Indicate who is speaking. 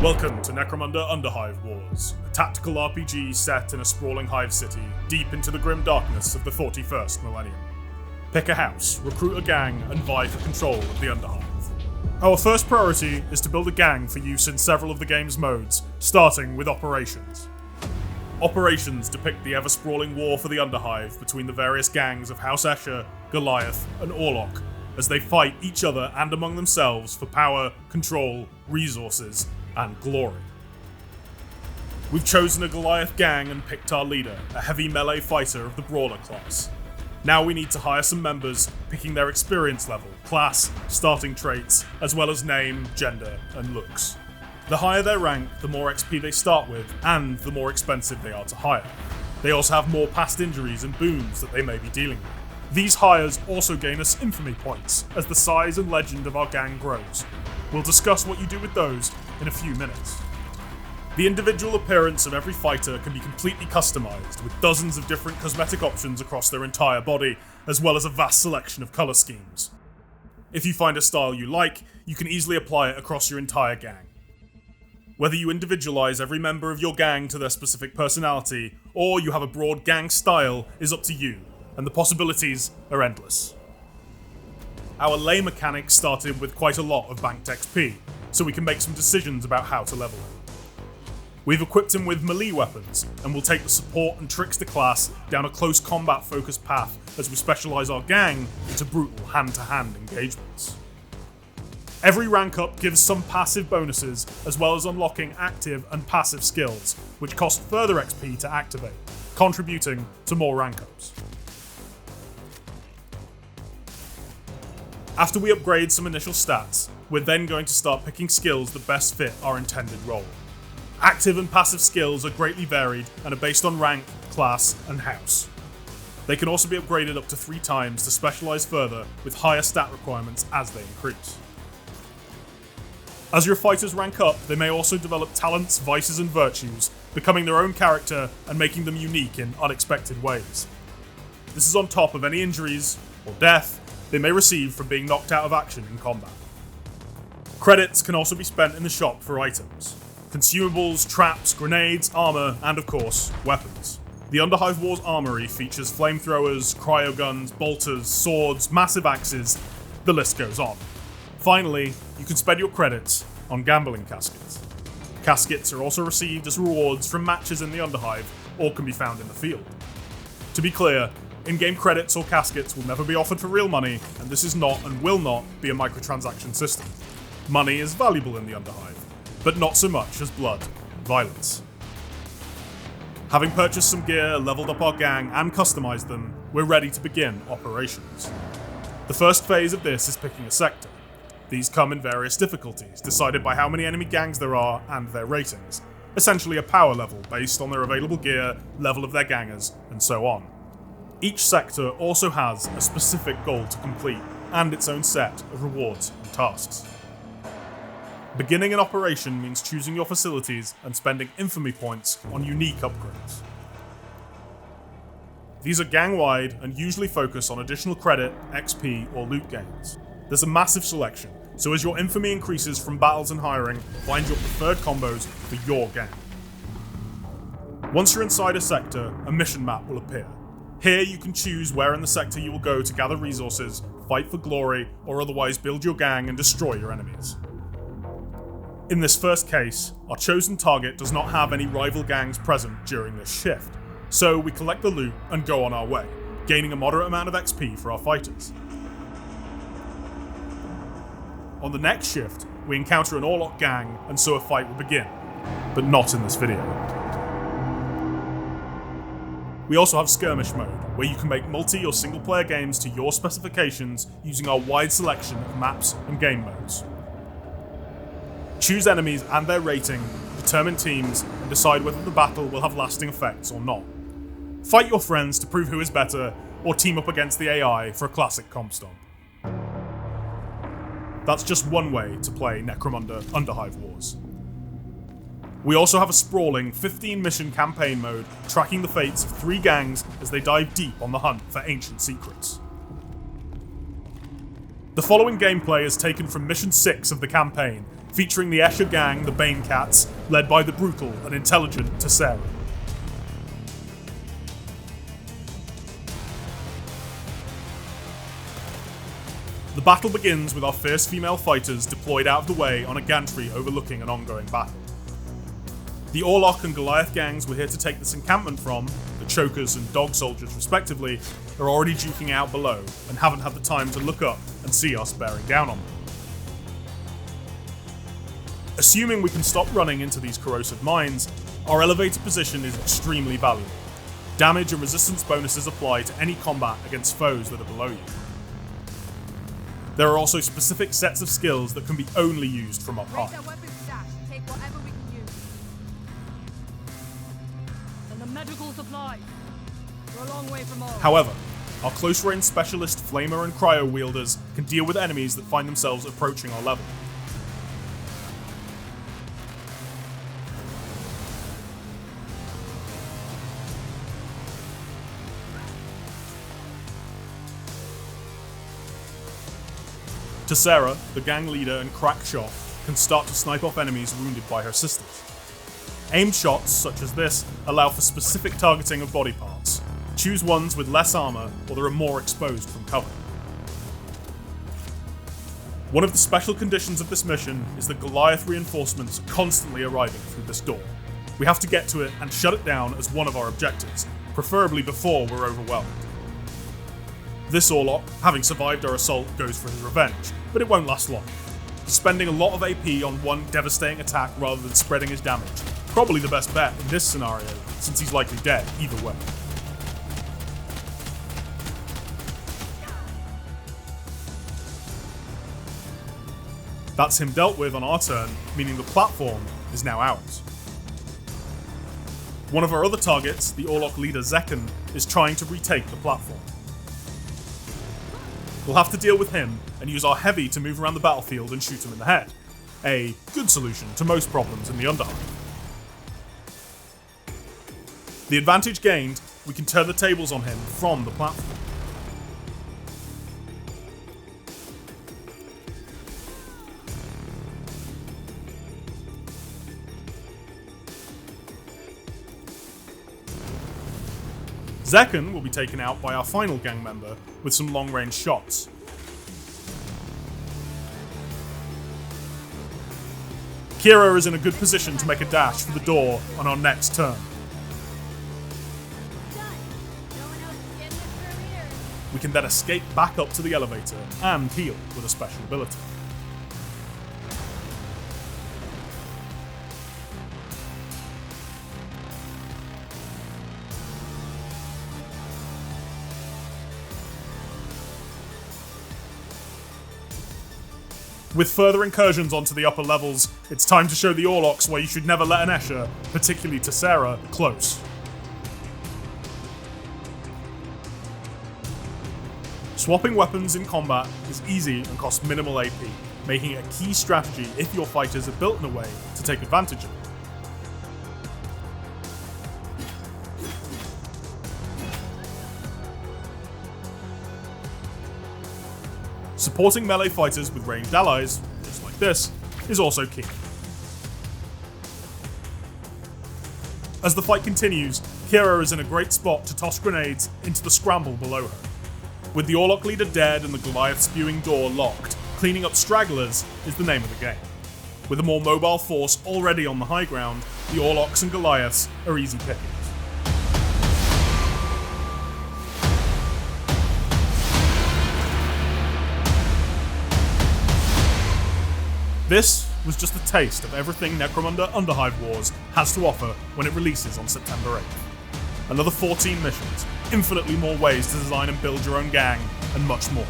Speaker 1: Welcome to Necromunda Underhive Wars, a tactical RPG set in a sprawling hive city deep into the grim darkness of the 41st millennium. Pick a house, recruit a gang, and vie for control of the Underhive. Our first priority is to build a gang for use in several of the game's modes, starting with Operations. Operations depict the ever-sprawling war for the Underhive between the various gangs of House Escher, Goliath, and Orlok, as they fight each other and among themselves for power, control, resources, and glory. We've chosen a Goliath gang and picked our leader, a heavy melee fighter of the Brawler class. Now we need to hire some members, picking their experience level, class, starting traits, as well as name, gender, and looks. The higher their rank, the more XP they start with, and the more expensive they are to hire. They also have more past injuries and boons that they may be dealing with. These hires also gain us infamy points, as the size and legend of our gang grows. We'll discuss what you do with those in a few minutes. The individual appearance of every fighter can be completely customized, with dozens of different cosmetic options across their entire body, as well as a vast selection of color schemes. If you find a style you like, you can easily apply it across your entire gang. Whether you individualize every member of your gang to their specific personality, or you have a broad gang style, is up to you, and the possibilities are endless. Our lay mechanics started with quite a lot of banked XP, so we can make some decisions about how to level it. We've equipped him with melee weapons, and we'll take the support and trickster class down a close combat focused path as we specialize our gang into brutal hand-to-hand engagements. Every rank up gives some passive bonuses, as well as unlocking active and passive skills, which cost further XP to activate, contributing to more rank ups. After we upgrade some initial stats, we're then going to start picking skills that best fit our intended role. Active and passive skills are greatly varied and are based on rank, class, and house. They can also be upgraded up to 3 times to specialize further with higher stat requirements as they increase. As your fighters rank up, they may also develop talents, vices, and virtues, becoming their own character and making them unique in unexpected ways. This is on top of any injuries or death they may receive from being knocked out of action in combat. Credits can also be spent in the shop for items, consumables, traps, grenades, armor, and of course, weapons. The Underhive Wars armory features flamethrowers, cryoguns, bolters, swords, massive axes, the list goes on. Finally, you can spend your credits on gambling caskets. Caskets are also received as rewards from matches in the Underhive, or can be found in the field. To be clear, in-game credits or caskets will never be offered for real money, and this is not and will not be a microtransaction system. Money is valuable in the Underhive, but not so much as blood and violence. Having purchased some gear, leveled up our gang, and customized them, we're ready to begin operations. The first phase of this is picking a sector. These come in various difficulties, decided by how many enemy gangs there are and their ratings, essentially a power level based on their available gear, level of their gangers, and so on. Each sector also has a specific goal to complete, and its own set of rewards and tasks. Beginning an operation means choosing your facilities and spending infamy points on unique upgrades. These are gang-wide and usually focus on additional credit, XP, or loot gains. There's a massive selection, so as your infamy increases from battles and hiring, find your preferred combos for your gang. Once you're inside a sector, a mission map will appear. Here you can choose where in the sector you will go to gather resources, fight for glory, or otherwise build your gang and destroy your enemies. In this first case, our chosen target does not have any rival gangs present during this shift, so we collect the loot and go on our way, gaining a moderate amount of XP for our fighters. On the next shift, we encounter an Orlok gang, and so a fight will begin, but not in this video. We also have Skirmish Mode, where you can make multi- or single-player games to your specifications using our wide selection of maps and game modes. Choose enemies and their rating, determine teams, and decide whether the battle will have lasting effects or not. Fight your friends to prove who is better, or team up against the AI for a classic comp stomp. That's just one way to play Necromunda Underhive Wars. We also have a sprawling 15-mission campaign mode tracking the fates of 3 gangs as they dive deep on the hunt for ancient secrets. The following gameplay is taken from Mission 6 of the campaign, featuring the Escher gang, the Bane Cats, led by the brutal and intelligent Tessera. The battle begins with our first female fighters deployed out of the way on a gantry overlooking an ongoing battle. The Orlok and Goliath gangs we're here to take this encampment from, the Chokers and Dog Soldiers respectively, are already duking out below and haven't had the time to look up and see us bearing down on them. Assuming we can stop running into these corrosive mines, our elevated position is extremely valuable. Damage and resistance bonuses apply to any combat against foes that are below you. There are also specific sets of skills that can be only used from up high.
Speaker 2: Take whatever we can use. And the medical supplies. We're a long way from all.
Speaker 1: However, our close-range specialist flamer and cryo wielders can deal with enemies that find themselves approaching our level. Tessera, the gang leader and crack shot, can start to snipe off enemies wounded by her sisters. Aimed shots, such as this, allow for specific targeting of body parts. Choose ones with less armor or that are more exposed from cover. One of the special conditions of this mission is that Goliath reinforcements are constantly arriving through this door. We have to get to it and shut it down as one of our objectives, preferably before we're overwhelmed. This Orlok, having survived our assault, goes for his revenge, but it won't last long. He's spending a lot of AP on one devastating attack rather than spreading his damage. Probably the best bet in this scenario, since he's likely dead either way. That's him dealt with on our turn, meaning the platform is now ours. One of our other targets, the Orlok leader Zekken, is trying to retake the platform. We'll have to deal with him and use our heavy to move around the battlefield and shoot him in the head. A good solution to most problems in the Underhive. The advantage gained, we can turn the tables on him from the platform. Zekken will be taken out by our final gang member with some long-range shots. Kira is in a good position to make a dash for the door on our next turn. We can then escape back up to the elevator and heal with a special ability. With further incursions onto the upper levels, it's time to show the Orloks why you should never let an Escher, particularly Tessera, close. Swapping weapons in combat is easy and costs minimal AP, making it a key strategy if your fighters are built in a way to take advantage of it. Supporting melee fighters with ranged allies, just like this, is also key. As the fight continues, Kira is in a great spot to toss grenades into the scramble below her. With the Orlok leader dead and the Goliath spewing door locked, cleaning up stragglers is the name of the game. With a more mobile force already on the high ground, the Orloks and Goliaths are easy pickings. This was just a taste of everything Necromunda Underhive Wars has to offer when it releases on September 8th. Another 14 missions, infinitely more ways to design and build your own gang, and much more.